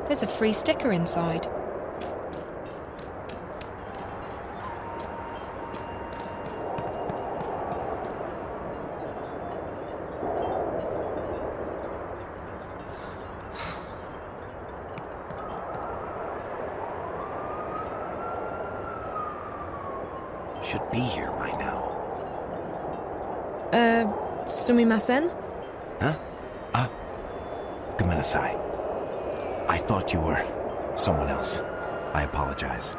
There's a free sticker inside. Should be here by now. すみません? Huh? Gomenasai. I thought you were someone else. I apologize.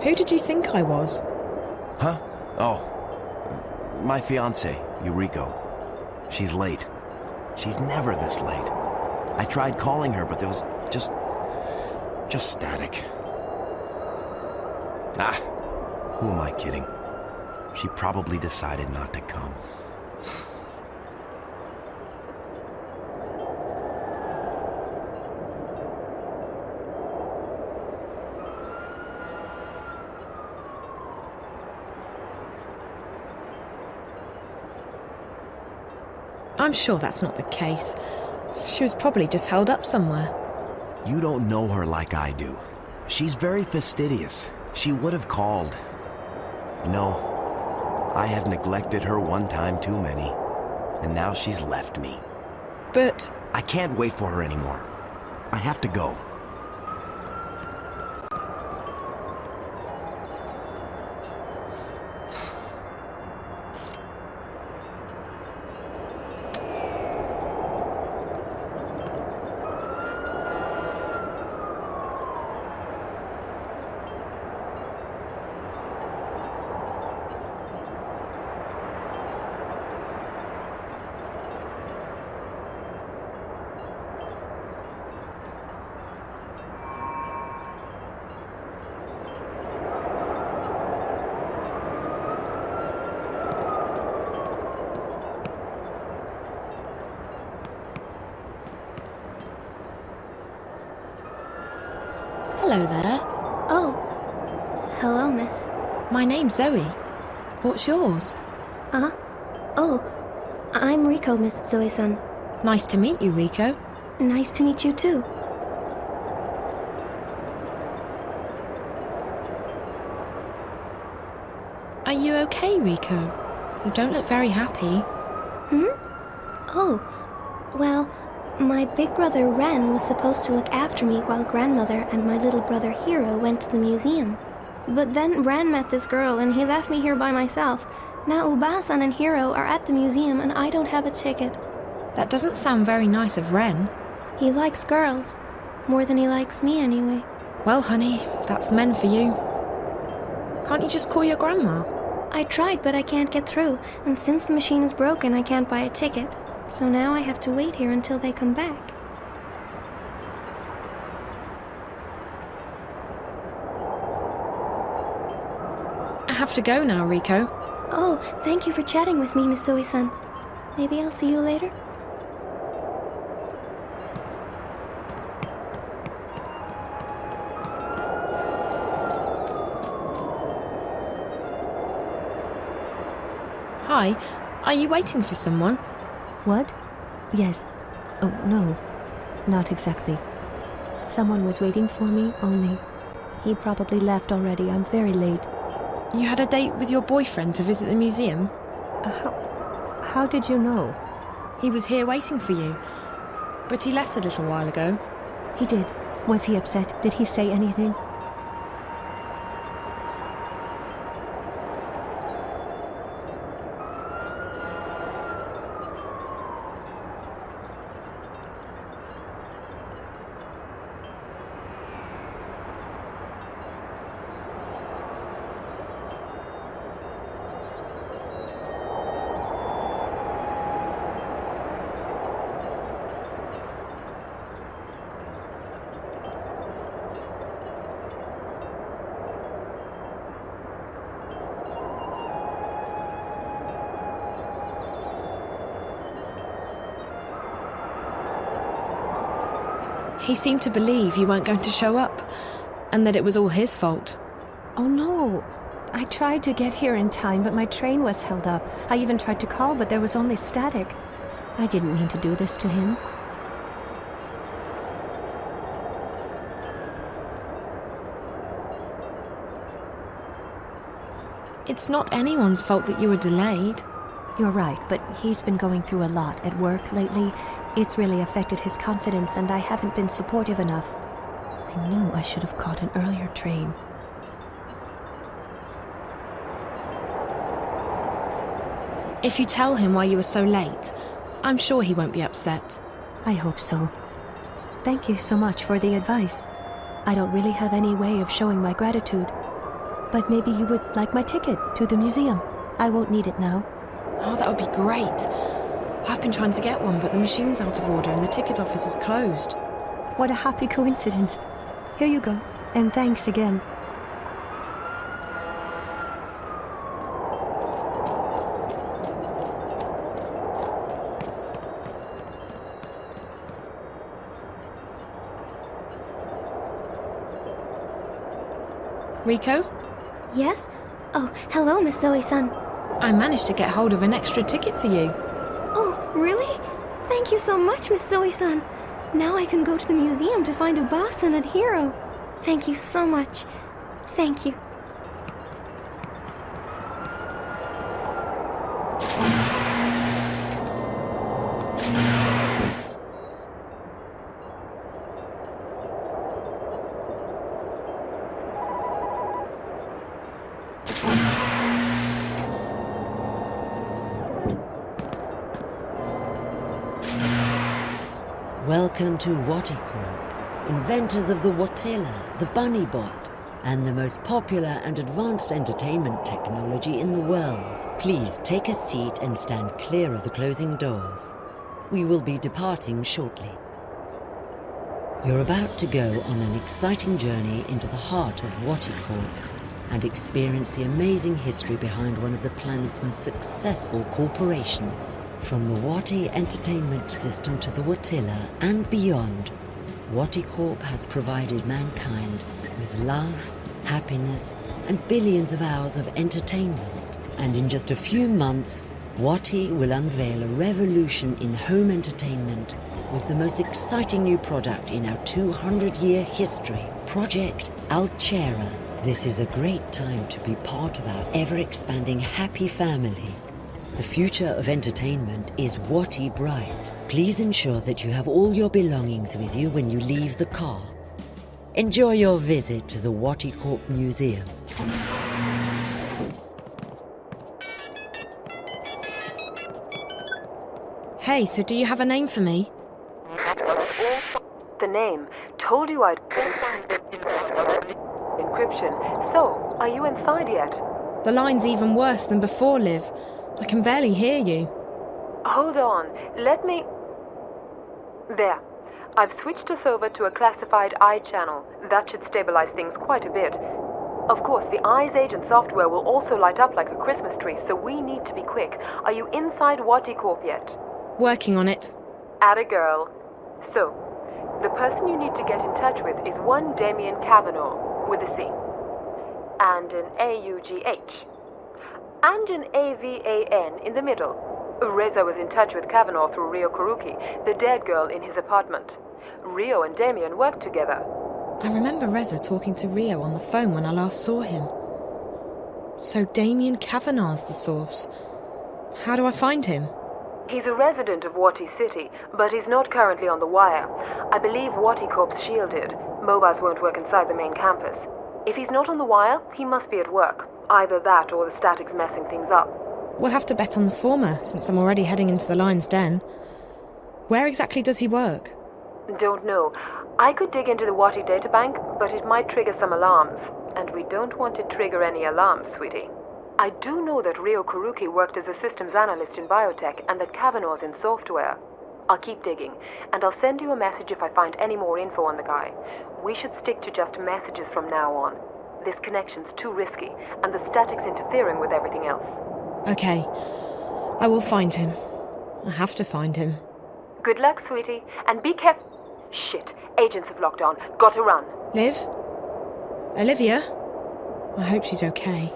Who did you think I was? Huh? Oh, my fiancée, Yuriko. She's late. She's never this late. I tried calling her, but there was just static. Who am I kidding? She probably decided not to come. I'm sure that's not the case. She was probably just held up somewhere. You don't know her like I do. She's very fastidious. She would have called. No, I have neglected her one time too many, and now she's left me. But I can't wait for her anymore. I have to go. hello there. Oh, hello, miss. My name's Zoe. What's yours? Oh, I'm Riko, Miss Zoe-san. Nice to meet you, Riko. Nice to meet you, too. Are you okay, Riko? You don't look very happy. Oh, well, my big brother Ren was supposed to look after me while grandmother and my little brother Hiro went to the museum. But then Ren met this girl and he left me here by myself. Now Uba-san and Hiro are at the museum and I don't have a ticket. That doesn't sound very nice of Ren. He likes girls. More than he likes me, anyway. Well, honey, that's men for you. Can't you just call your grandma? I tried, but I can't get through. And since the machine is broken, I can't buy a ticket. So now I have to wait here until they come back. I have to go now, Riko. Oh, thank you for chatting with me, Miss Zoe-san. Maybe I'll see you later? Hi, are you waiting for someone? What? Yes. Oh, no. Not exactly. Someone was waiting for me, only he probably left already. I'm very late. You had a date with your boyfriend to visit the museum? How did you know? He was here waiting for you, but he left a little while ago. He did. Was he upset? Did he say anything? He seemed to believe you weren't going to show up, and that it was all his fault. Oh, no. I tried to get here in time, but my train was held up. I even tried to call, but there was only static. I didn't mean to do this to him. It's not anyone's fault that you were delayed. You're right, but he's been going through a lot at work lately. It's really affected his confidence, and I haven't been supportive enough. I know I should have caught an earlier train. If you tell him why you were so late, I'm sure he won't be upset. I hope so. Thank you so much for the advice. I don't really have any way of showing my gratitude. But maybe you would like my ticket to the museum. I won't need it now. Oh, that would be great. I've been trying to get one, but the machine's out of order and the ticket office is closed. What a happy coincidence. Here you go, and thanks again. Rico? Yes? Oh, hello, Miss Zoe-san. I managed to get hold of an extra ticket for you. Oh, really? Thank you so much, Miss Zoe-san. Now I can go to the museum to find Uba-san and Hiro. Thank you so much. Thank you. Welcome to Corp, inventors of the Watilla, the Bunny Bot, and the most popular and advanced entertainment technology in the world. Please take a seat and stand clear of the closing doors. We will be departing shortly. You're about to go on an exciting journey into the heart of Corp and experience the amazing history behind one of the planet's most successful corporations. From the Wati entertainment system to the Watilla and beyond, Corp has provided mankind with love, happiness, and billions of hours of entertainment. And in just a few months, Wati will unveil a revolution in home entertainment with the most exciting new product in our 200-year history, Project Altera. This is a great time to be part of our ever-expanding happy family. The future of entertainment is Wati bright. Please ensure that you have all your belongings with you when you leave the car. Enjoy your visit to the Corp Museum. Hey, so do you have a name for me? The name. Told you I'd encryption. So, are you inside yet? The line's even worse than before, Liv. I can barely hear you. Hold on. Let me... There. I've switched us over to a classified eye channel. That should stabilize things quite a bit. Of course, the Eyes Agent software will also light up like a Christmas tree, so we need to be quick. Are you inside Corp yet? Working on it. Atta girl. So, the person you need to get in touch with is one Damien Kavanaugh, with a C. And an A-U-G-H. And an A-V-A-N in the middle. Reza was in touch with Kavanaugh through Rio Kuruki, the dead girl in his apartment. Rio and Damien worked together. I remember Reza talking to Rio on the phone when I last saw him. So Damien Kavanaugh's the source. How do I find him? He's a resident of Wati City, but he's not currently on the wire. I believe Wati Corp's shielded. Mobiles won't work inside the main campus. If he's not on the wire, he must be at work. Either that or the static's messing things up. We'll have to bet on the former, since I'm already heading into the lion's den. Where exactly does he work? Don't know. I could dig into the Wati databank, but it might trigger some alarms. And we don't want to trigger any alarms, sweetie. I do know that Rio Kuruki worked as a systems analyst in biotech and that Kavanaugh's in software. I'll keep digging, and I'll send you a message if I find any more info on the guy. We should stick to just messages from now on. This connection's too risky, and the static's interfering with everything else. Okay. I will find him. I have to find him. Good luck, sweetie, and be careful. Shit, agents have locked on. Gotta run. Liv? Olivia? I hope she's okay.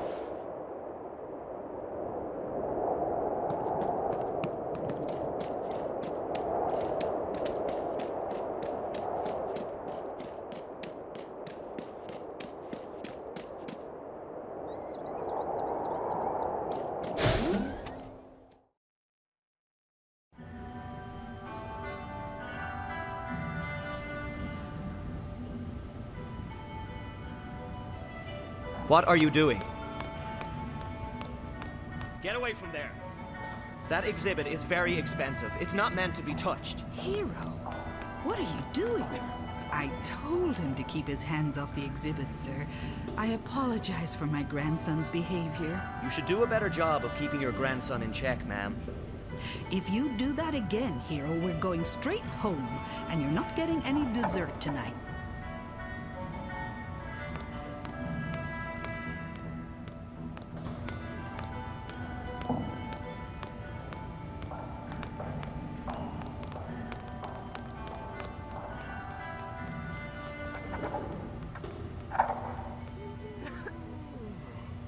What are you doing? Get away from there. That exhibit is very expensive. It's not meant to be touched. Hero, what are you doing? I told him to keep his hands off the exhibit, sir. I apologize for my grandson's behavior. You should do a better job of keeping your grandson in check, ma'am. If you do that again, Hero, we're going straight home, and you're not getting any dessert tonight.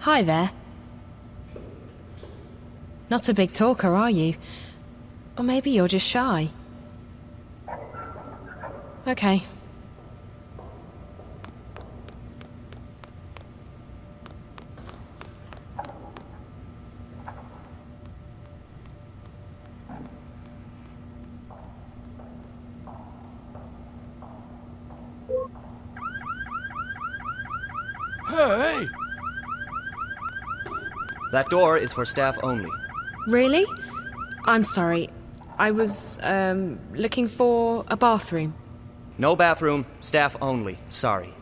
Hi there. Not a big talker, are you? Or maybe you're just shy. Okay. Hey! That door is for staff only. Really? I'm sorry. I was, looking for a bathroom. No bathroom, staff only. Sorry.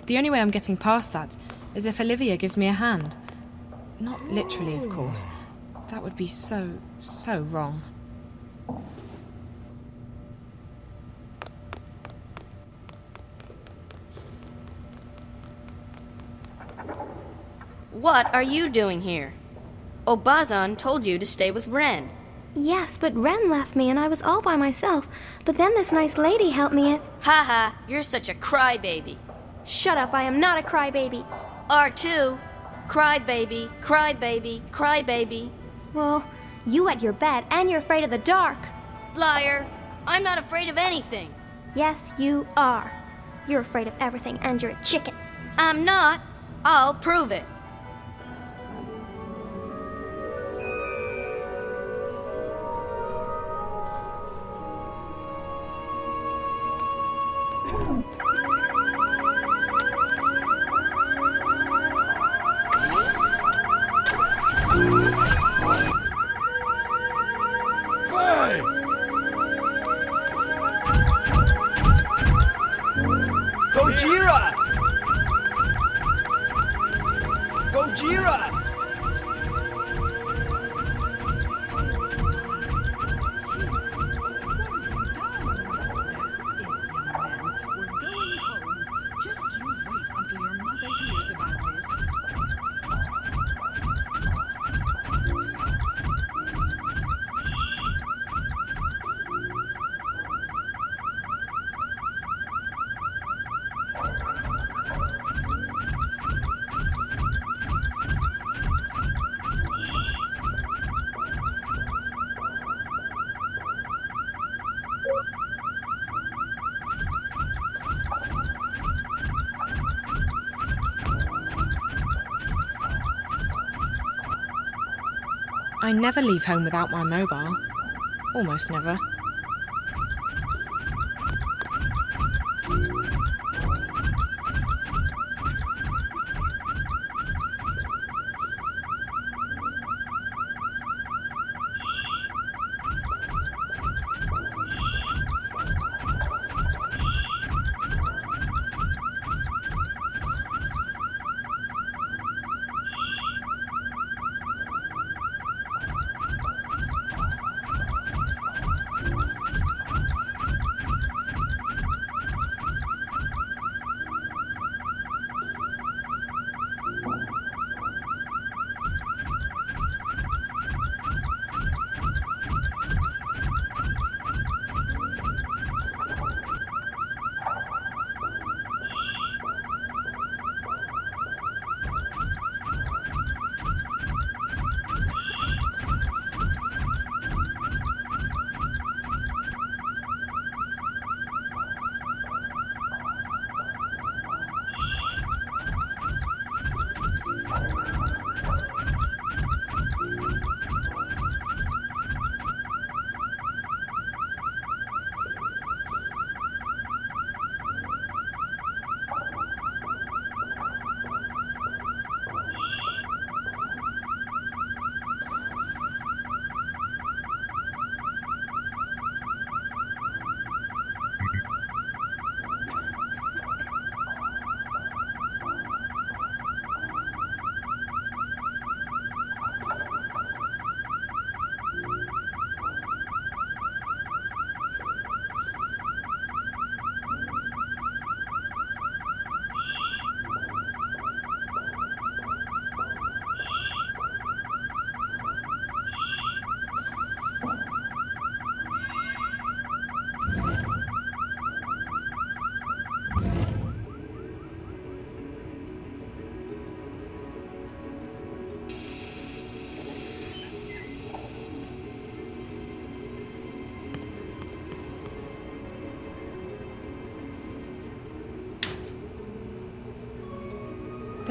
The only way I'm getting past that is if Olivia gives me a hand. Not literally, of course. That would be so wrong. What are you doing here? Obazan told you to stay with Ren. Yes, but Ren left me and I was all by myself. But then this nice lady helped me. Haha, you're such a crybaby. Shut up, I am not a crybaby. R2, crybaby, crybaby, crybaby. Well, you wet your bed and you're afraid of the dark. Liar, I'm not afraid of anything. Yes, you are. You're afraid of everything and you're a chicken. I'm not. I'll prove it. Gojira! Gojira! I never leave home without my mobile. Almost never.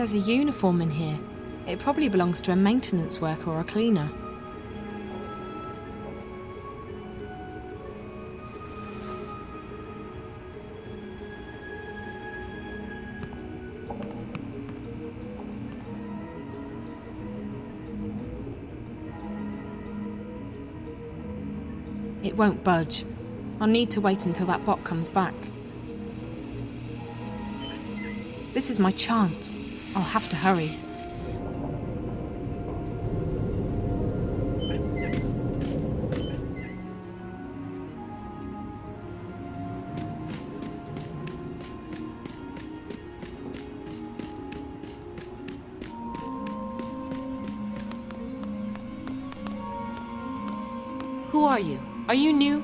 There's a uniform in here. It probably belongs to a maintenance worker or a cleaner. It won't budge. I'll need to wait until that bot comes back. This is my chance. I'll have to hurry. Who are you? Are you new?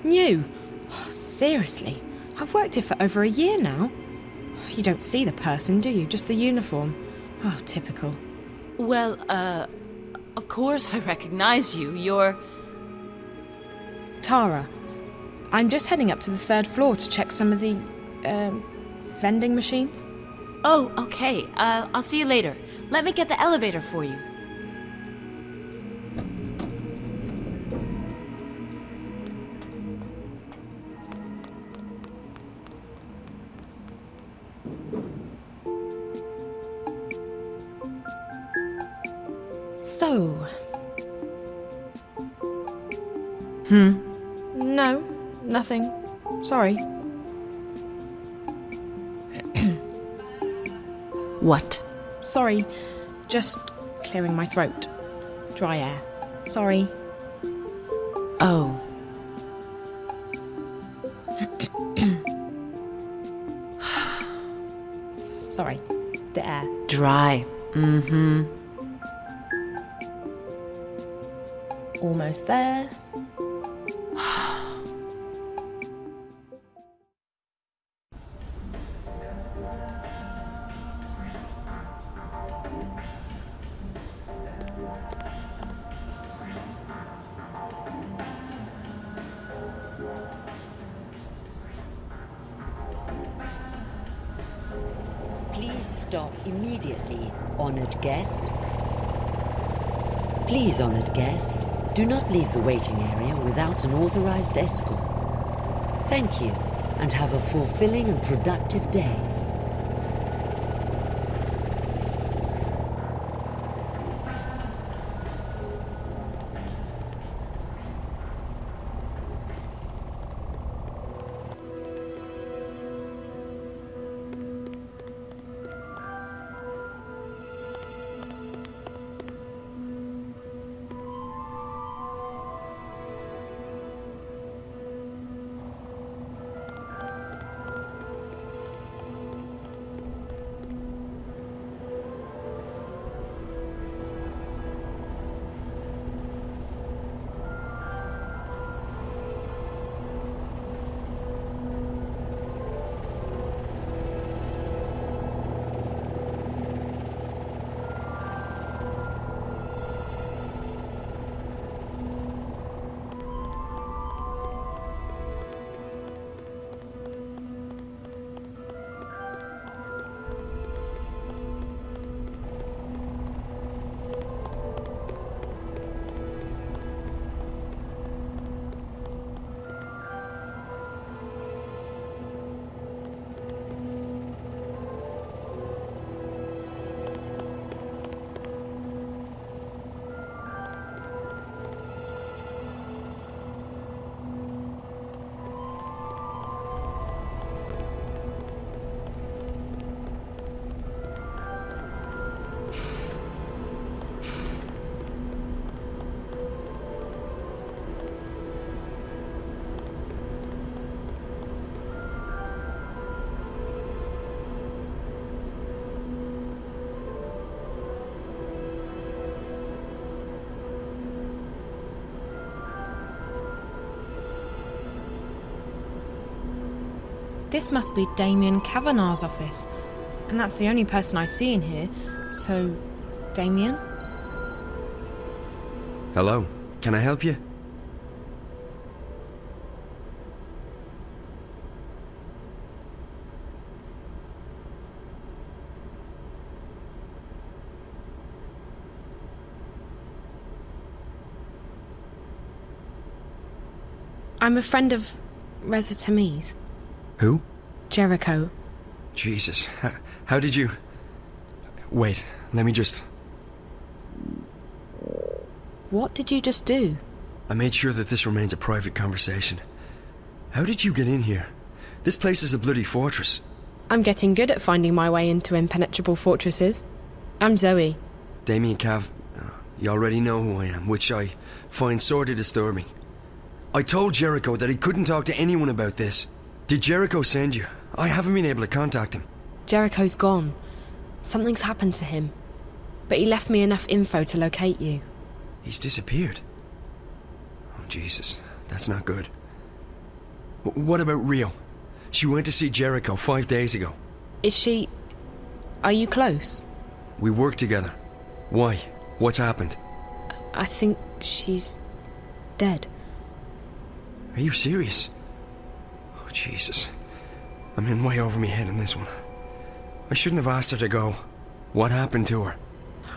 New? Oh, seriously? I've worked here for over a year now. You don't see the person, do you? Just the uniform. Oh, typical. Well, of course I recognize you. You're... Tara. I'm just heading up to the 3rd floor to check some of the, vending machines. Oh, okay. I'll see you later. Let me get the elevator for you. So... No, nothing. Sorry. What? Sorry, just clearing my throat. Dry air. Sorry. Oh. Sorry, the air. Dry. Mm-hmm. Almost there. Please stop immediately, honored guest. Please, honored guest, do not leave the waiting area without an authorized escort. Thank you, and have a fulfilling and productive day. This must be Damien Kavanagh's office. And that's the only person I see in here. So, Damien? Hello, can I help you? I'm a friend of Reza Tamiz. Who? Jericho. Jesus, how did you... Wait, let me just... What did you just do? I made sure that this remains a private conversation. How did you get in here? This place is a bloody fortress. I'm getting good at finding my way into impenetrable fortresses. I'm Zoe. Damien Cav, you already know who I am, which I find sorely disturbing. I told Jericho that he couldn't talk to anyone about this. Did Jericho send you? I haven't been able to contact him. Jericho's gone. Something's happened to him. But he left me enough info to locate you. He's disappeared. Oh, Jesus. That's not good. What about Rio? She went to see Jericho 5 days ago. Is she... Are you close? We work together. Why? What's happened? I think she's... dead. Are you serious? Oh, Jesus. I'm in way over my head in this one. I shouldn't have asked her to go. What happened to her?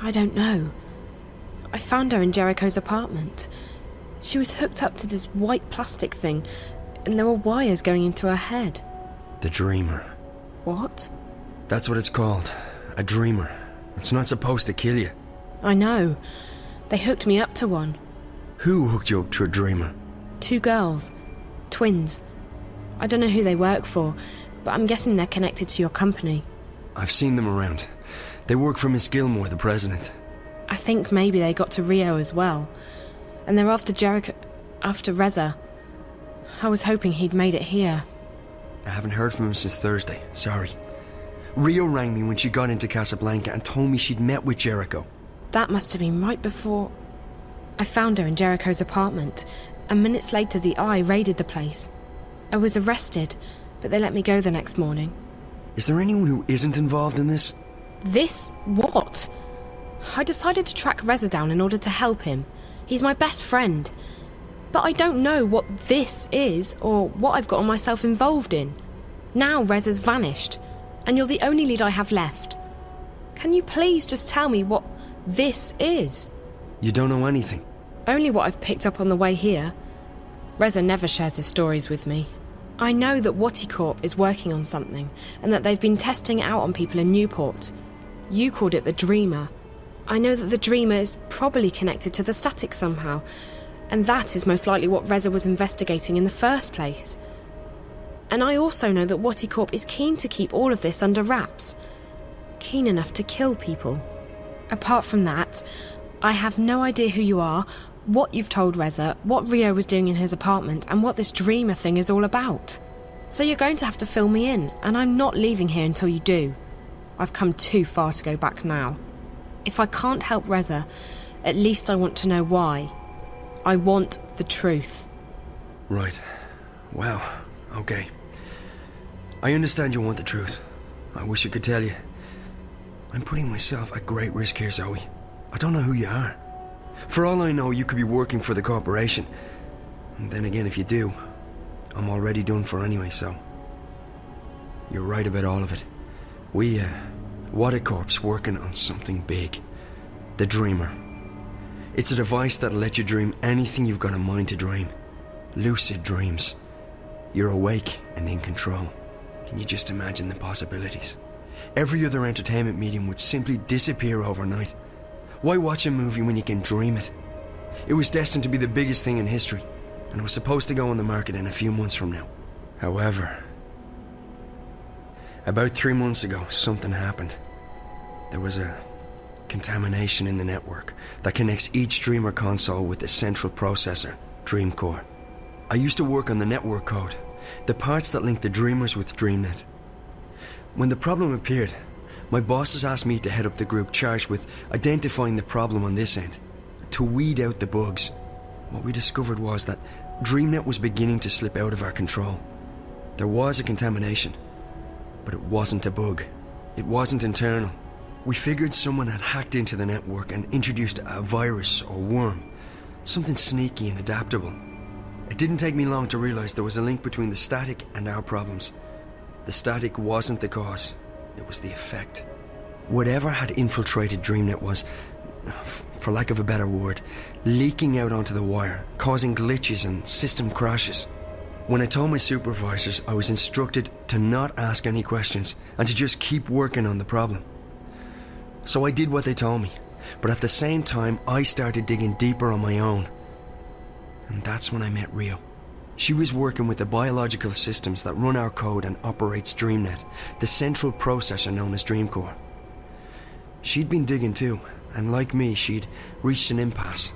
I don't know. I found her in Jericho's apartment. She was hooked up to this white plastic thing, and there were wires going into her head. The Dreamer. What? That's what it's called. A Dreamer. It's not supposed to kill you. I know. They hooked me up to one. Who hooked you up to a Dreamer? 2 girls. Twins. I don't know who they work for, but I'm guessing they're connected to your company. I've seen them around. They work for Miss Gilmore, the president. I think maybe they got to Rio as well. And they're after Jericho... after Reza. I was hoping he'd made it here. I haven't heard from him since Thursday. Sorry. Rio rang me when she got into Casablanca and told me she'd met with Jericho. That must have been right before... I found her in Jericho's apartment, and minutes later the Eye raided the place. I was arrested, but they let me go the next morning. Is there anyone who isn't involved in this? This? What? I decided to track Reza down in order to help him. He's my best friend. But I don't know what this is, or what I've gotten myself involved in. Now Reza's vanished, and you're the only lead I have left. Can you please just tell me what this is? You don't know anything? Only what I've picked up on the way here. Reza never shares his stories with me. I know that Wati Corp is working on something, and that they've been testing it out on people in Newport. You called it the Dreamer. I know that the Dreamer is probably connected to the static somehow, and that is most likely what Reza was investigating in the first place. And I also know that Wati Corp is keen to keep all of this under wraps. Keen enough to kill people. Apart from that, I have no idea who you are, what you've told Reza, what Rio was doing in his apartment, and what this Dreamer thing is all about. So you're going to have to fill me in, and I'm not leaving here until you do. I've come too far to go back now. If I can't help Reza, at least I want to know why. I want the truth. Right. Well, okay. I understand you want the truth. I wish I could tell you. I'm putting myself at great risk here, Zoe. I don't know who you are. For all I know, you could be working for the corporation. And then again, if you do, I'm already done for anyway, so... You're right about all of it. We, Waticorp's working on something big. The Dreamer. It's a device that'll let you dream anything you've got a mind to dream. Lucid dreams. You're awake and in control. Can you just imagine the possibilities? Every other entertainment medium would simply disappear overnight. Why watch a movie when you can dream it? It was destined to be the biggest thing in history, and it was supposed to go on the market in a few months from now. However, about 3 months ago, something happened. There was a contamination in the network that connects each Dreamer console with the central processor, Dreamcore. I used to work on the network code, the parts that link the Dreamers with DreamNet. When the problem appeared, my bosses asked me to head up the group charged with identifying the problem on this end, to weed out the bugs. What we discovered was that DreamNet was beginning to slip out of our control. There was a contamination, but it wasn't a bug. It wasn't internal. We figured someone had hacked into the network and introduced a virus or worm, something sneaky and adaptable. It didn't take me long to realize there was a link between the static and our problems. The static wasn't the cause, it was the effect. Whatever had infiltrated DreamNet was, for lack of a better word, leaking out onto the wire, causing glitches and system crashes. When I told my supervisors, I was instructed to not ask any questions and to just keep working on the problem. So I did what they told me, but at the same time I started digging deeper on my own. And that's when I met Rio. She was working with the biological systems that run our code and operates DreamNet, the central processor known as Dreamcore. She'd been digging too, and like me, she'd reached an impasse.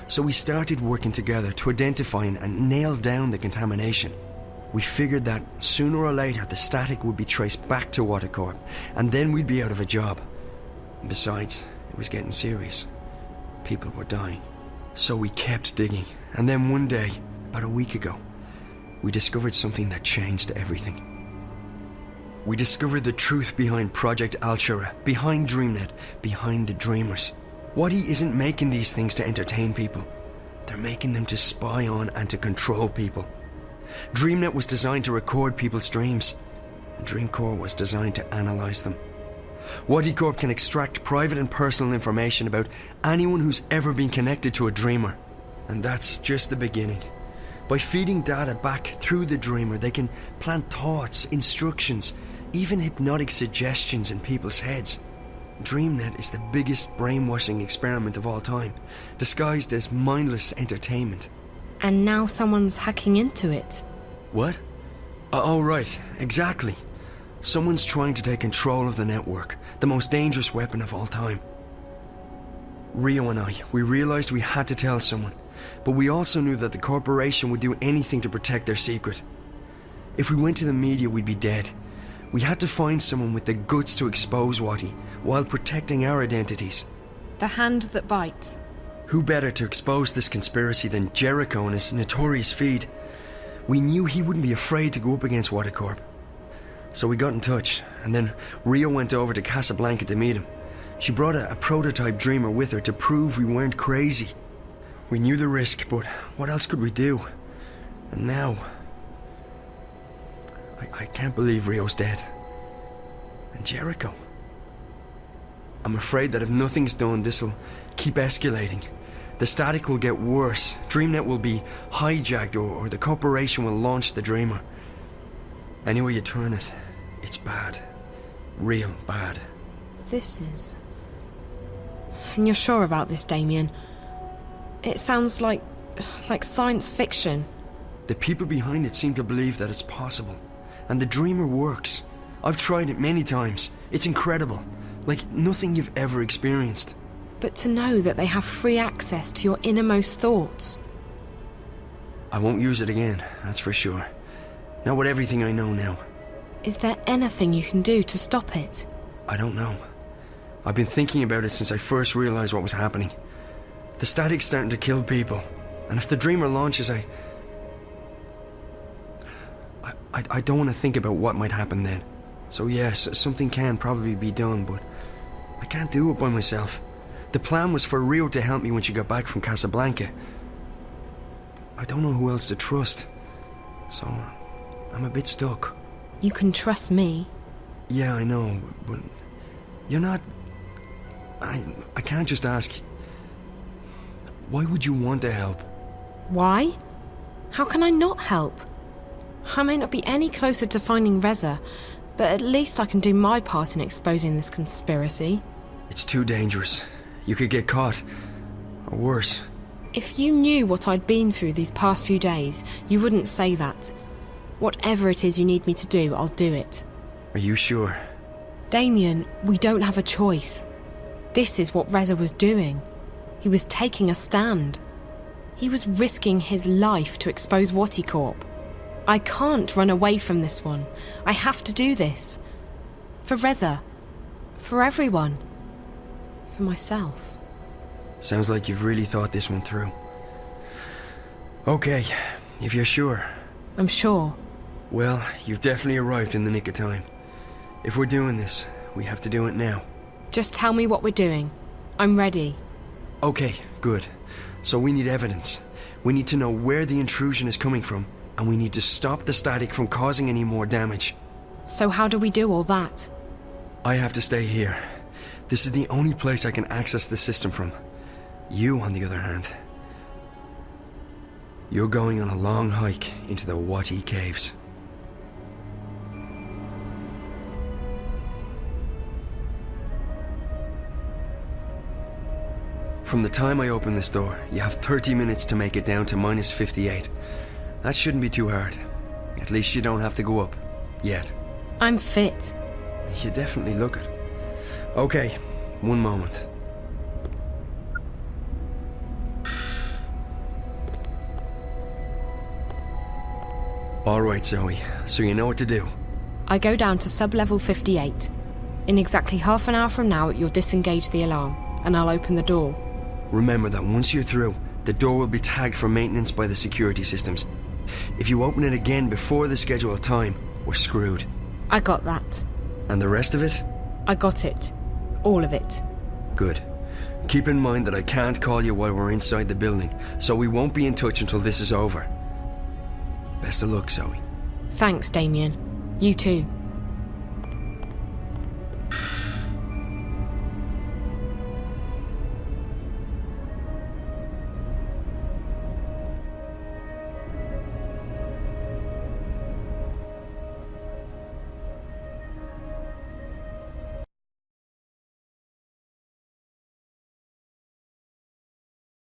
So we started working together to identify and nail down the contamination. We figured that sooner or later the static would be traced back to Watercorp, and then we'd be out of a job. Besides, it was getting serious. People were dying. So we kept digging, and then one day, about a week ago, we discovered something that changed everything. We discovered the truth behind Project Altura, behind DreamNet, behind the Dreamers. Wadi isn't making these things to entertain people. They're making them to spy on and to control people. DreamNet was designed to record people's dreams, and Dreamcore was designed to analyze them. Wadi Corp can extract private and personal information about anyone who's ever been connected to a Dreamer. And that's just the beginning. By feeding data back through the Dreamer, they can plant thoughts, instructions, even hypnotic suggestions in people's heads. DreamNet is the biggest brainwashing experiment of all time, disguised as mindless entertainment. And now someone's hacking into it. What? Oh, right, exactly. Someone's trying to take control of the network, the most dangerous weapon of all time. Rio and I, we realized we had to tell someone, but we also knew that the corporation would do anything to protect their secret. If we went to the media, we'd be dead. We had to find someone with the guts to expose Wadi, while protecting our identities. The hand that bites. Who better to expose this conspiracy than Jericho and his notorious feed? We knew he wouldn't be afraid to go up against Watercorp. So we got in touch, and then Rio went over to Casablanca to meet him. She brought a prototype Dreamer with her to prove we weren't crazy. We knew the risk, but what else could we do? And now... I can't believe Rio's dead. And Jericho. I'm afraid that if nothing's done, this'll keep escalating. The static will get worse. DreamNet will be hijacked, or the corporation will launch the Dreamer. Any way you turn it, it's bad. Real bad. This is... And you're sure about this, Damien? It sounds like science fiction. The people behind it seem to believe that it's possible. And the Dreamer works. I've tried it many times. It's incredible. Like nothing you've ever experienced. But to know that they have free access to your innermost thoughts. I won't use it again, that's for sure. Not with everything I know now. Is there anything you can do to stop it? I don't know. I've been thinking about it since I first realized what was happening. The static's starting to kill people. And if the Dreamer launches, I don't want to think about what might happen then. So yes, something can probably be done, but I can't do it by myself. The plan was for Rio to help me when she got back from Casablanca. I don't know who else to trust, so I'm a bit stuck. You can trust me. Yeah, I know, but you're not... I can't just ask... Why would you want to help? Why? How can I not help? I may not be any closer to finding Reza, but at least I can do my part in exposing this conspiracy. It's too dangerous. You could get caught. Or worse. If you knew what I'd been through these past few days, you wouldn't say that. Whatever it is you need me to do, I'll do it. Are you sure? Damien, we don't have a choice. This is what Reza was doing. He was taking a stand. He was risking his life to expose Watercorp. I can't run away from this one. I have to do this. For Reza. For everyone. For myself. Sounds like you've really thought this one through. Okay, if you're sure. I'm sure. Well, you've definitely arrived in the nick of time. If we're doing this, We have to do it now. Just tell me what we're doing. I'm ready. Okay, good. So we need evidence. We need to know where the intrusion is coming from, and we need to stop the static from causing any more damage. So how do we do all that? I have to stay here. This is the only place I can access the system from. You, on the other hand, you're going on a long hike into the Wati caves. From the time I open this door, you have 30 minutes to make it down to -58. That shouldn't be too hard. At least you don't have to go up. Yet. I'm fit. You definitely look it. Okay, one moment. All right, Zoe. So you know what to do. I go down to sub-level 58. In exactly half an hour from now, you'll disengage the alarm, and I'll open the door. Remember that once you're through, the door will be tagged for maintenance by the security systems. If you open it again before the scheduled time, we're screwed. I got that. And the rest of it? I got it. All of it. Good. Keep in mind that I can't call you while we're inside the building, so we won't be in touch until this is over. Best of luck, Zoe. Thanks, Damien. You too.